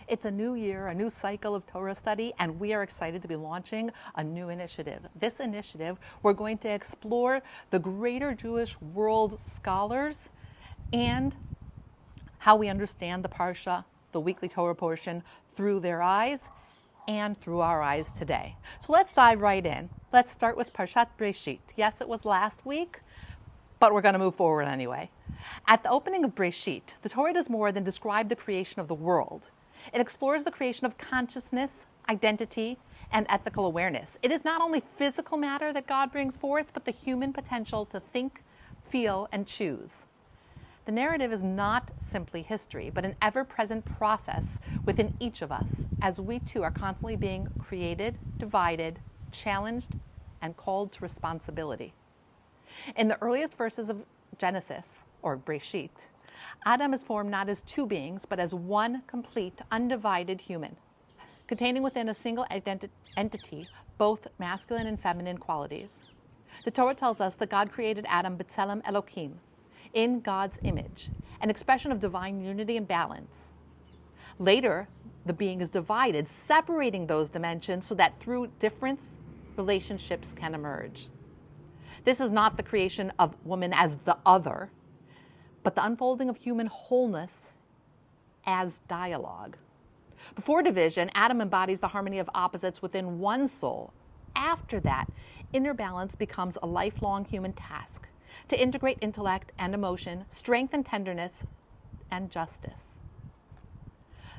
It's a new year, a new cycle of Torah study, and we are excited to be launching a new initiative. This initiative, we're going to explore the greater Jewish world scholars and how we understand the Parsha, the weekly Torah portion, through their eyes and through our eyes today. So let's dive right in. Let's start with Parshat Bereshit. Yes, it was last week, but we're going to move forward anyway. At the opening of Bereshit, the Torah does more than describe the creation of the world. It explores the creation of consciousness, identity, and ethical awareness. It is not only physical matter that God brings forth, but the human potential to think, feel, and choose. The narrative is not simply history, but an ever-present process within each of us, as we too are constantly being created, divided, challenged, and called to responsibility. In the earliest verses of Genesis, or Bereshit, Adam is formed not as two beings, but as one complete, undivided human, containing within a single entity both masculine and feminine qualities. The Torah tells us that God created Adam b'tselem Elokim, in God's image, an expression of divine unity and balance. Later, the being is divided, separating those dimensions so that through difference, relationships can emerge. This is not the creation of woman as the other, but the unfolding of human wholeness as dialogue. Before division, Adam embodies the harmony of opposites within one soul. After that, inner balance becomes a lifelong human task to integrate intellect and emotion, strength and tenderness, and justice.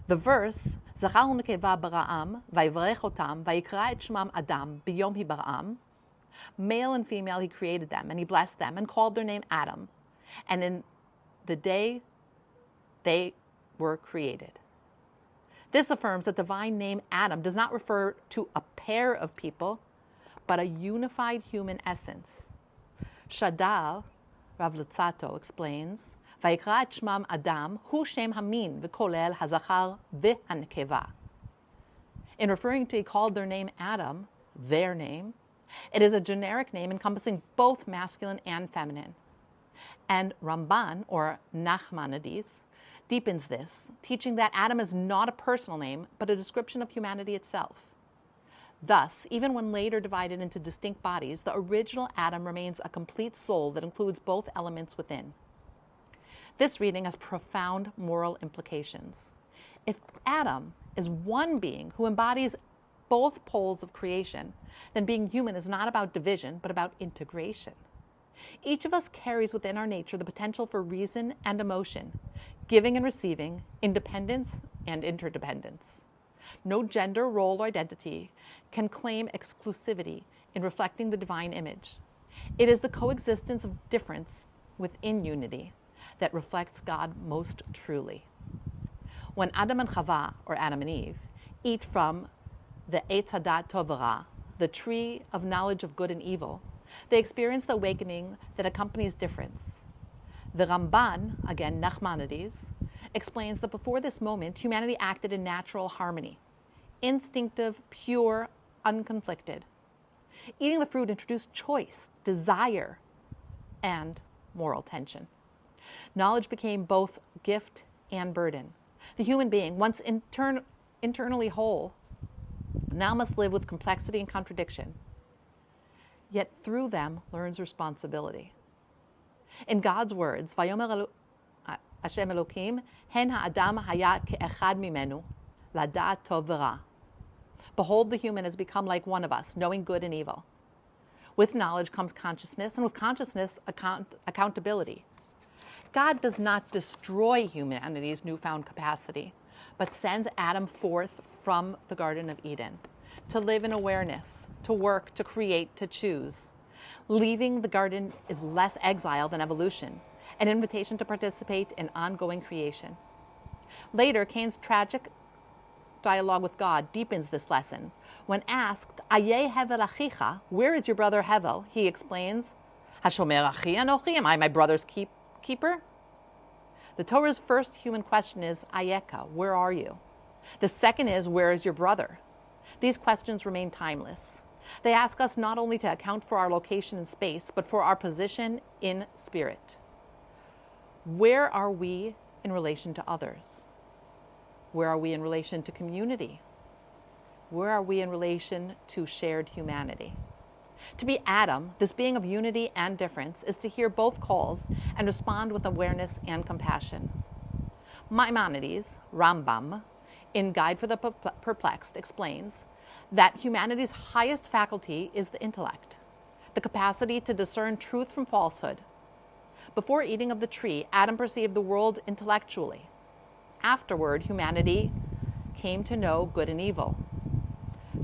The verse, Zachar u'nekeva bara'am, vayvrech otam, vayikra et shmam Adam, biyom hibara'am, male and female he created them, and he blessed them, and called their name Adam. And in the day they were created. This affirms that the divine name Adam does not refer to a pair of people, but a unified human essence. Shadar, Rav Lutzato explains, Vayikra et shmam Adam hu shem hamin v'kolel hazachar v'hanekeva. In referring to he called their name Adam, their name, it is a generic name encompassing both masculine and feminine. And Ramban, or Nachmanides, deepens this, teaching that Adam is not a personal name, but a description of humanity itself. Thus, even when later divided into distinct bodies, the original Adam remains a complete soul that includes both elements within. This reading has profound moral implications. If Adam is one being who embodies both poles of creation, then being human is not about division, but about integration. Each of us carries within our nature the potential for reason and emotion, giving and receiving, independence and interdependence. No gender, role, or identity can claim exclusivity in reflecting the divine image. It is the coexistence of difference within unity that reflects God most truly. When Adam and Chava, or Adam and Eve, eat from the Eitz Hadat Tov V'Ra, the tree of knowledge of good and evil, they experience the awakening that accompanies difference. The Ramban, again Nachmanides, explains that before this moment, humanity acted in natural harmony, instinctive, pure, unconflicted. Eating the fruit introduced choice, desire, and moral tension. Knowledge became both gift and burden. The human being, once internally whole, now must live with complexity and contradiction, yet through them learns responsibility. In God's words, Vayomer Hashem Elokim, Hen ha'adam haya ke'echad mimenu, lada'at tov v'ra. Behold, the human has become like one of us, knowing good and evil. With knowledge comes consciousness, and with consciousness, accountability. God does not destroy humanity's newfound capacity, but sends Adam forth from the Garden of Eden to live in awareness, to work, to create, to choose. Leaving the garden is less exile than evolution, an invitation to participate in ongoing creation. Later, Cain's tragic dialogue with God deepens this lesson. When asked, Ayeh Hevel Achicha, where is your brother Hevel? He explains, Hashomer Achi Anochi, am I my brother's keeper? The Torah's first human question is, Ayeka, where are you? The second is, where is your brother? These questions remain timeless. They ask us not only to account for our location in space, but for our position in spirit. Where are we in relation to others? Where are we in relation to community? Where are we in relation to shared humanity? To be Adam, this being of unity and difference, is to hear both calls and respond with awareness and compassion. Maimonides, Rambam, in Guide for the Perplexed, explains that humanity's highest faculty is the intellect, the capacity to discern truth from falsehood. Before eating of the tree, Adam perceived the world intellectually. Afterward, humanity came to know good and evil,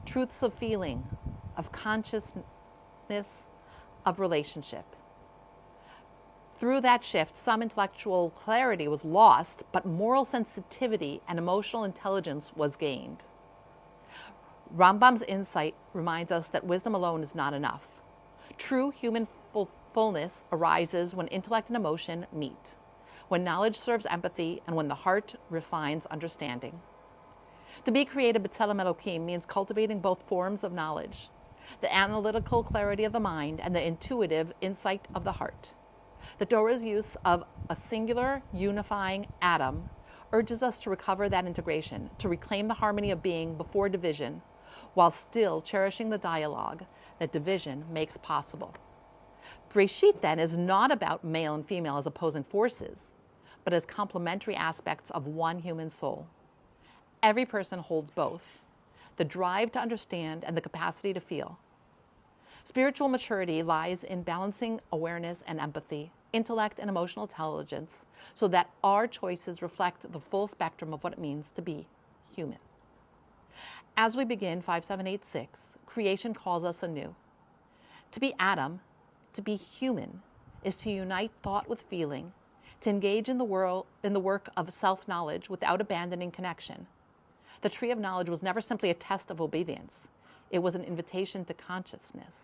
truths of feeling, of consciousness, of relationship. Through that shift, some intellectual clarity was lost, but moral sensitivity and emotional intelligence was gained. Rambam's insight reminds us that wisdom alone is not enough. True human fullness arises when intellect and emotion meet, when knowledge serves empathy, and when the heart refines understanding. To be created b'tselem Elokim means cultivating both forms of knowledge, the analytical clarity of the mind and the intuitive insight of the heart. The Torah's use of a singular, unifying Adam urges us to recover that integration, to reclaim the harmony of being before division, while still cherishing the dialogue that division makes possible. Bereshit, then, is not about male and female as opposing forces, but as complementary aspects of one human soul. Every person holds both, the drive to understand and the capacity to feel. Spiritual maturity lies in balancing awareness and empathy, intellect and emotional intelligence, so that our choices reflect the full spectrum of what it means to be human. As we begin 5786, creation calls us anew. To be Adam, to be human, is to unite thought with feeling, to engage in the work of self-knowledge without abandoning connection. The tree of knowledge was never simply a test of obedience. It was an invitation to consciousness.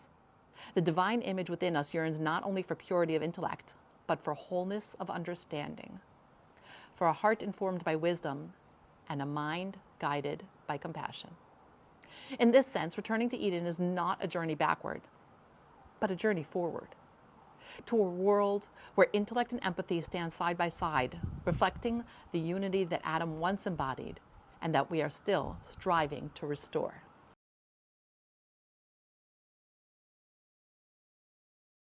The divine image within us yearns not only for purity of intellect, but for wholeness of understanding, for a heart informed by wisdom and a mind guided by compassion. In this sense, returning to Eden is not a journey backward, but a journey forward, to a world where intellect and empathy stand side by side, reflecting the unity that Adam once embodied and that we are still striving to restore.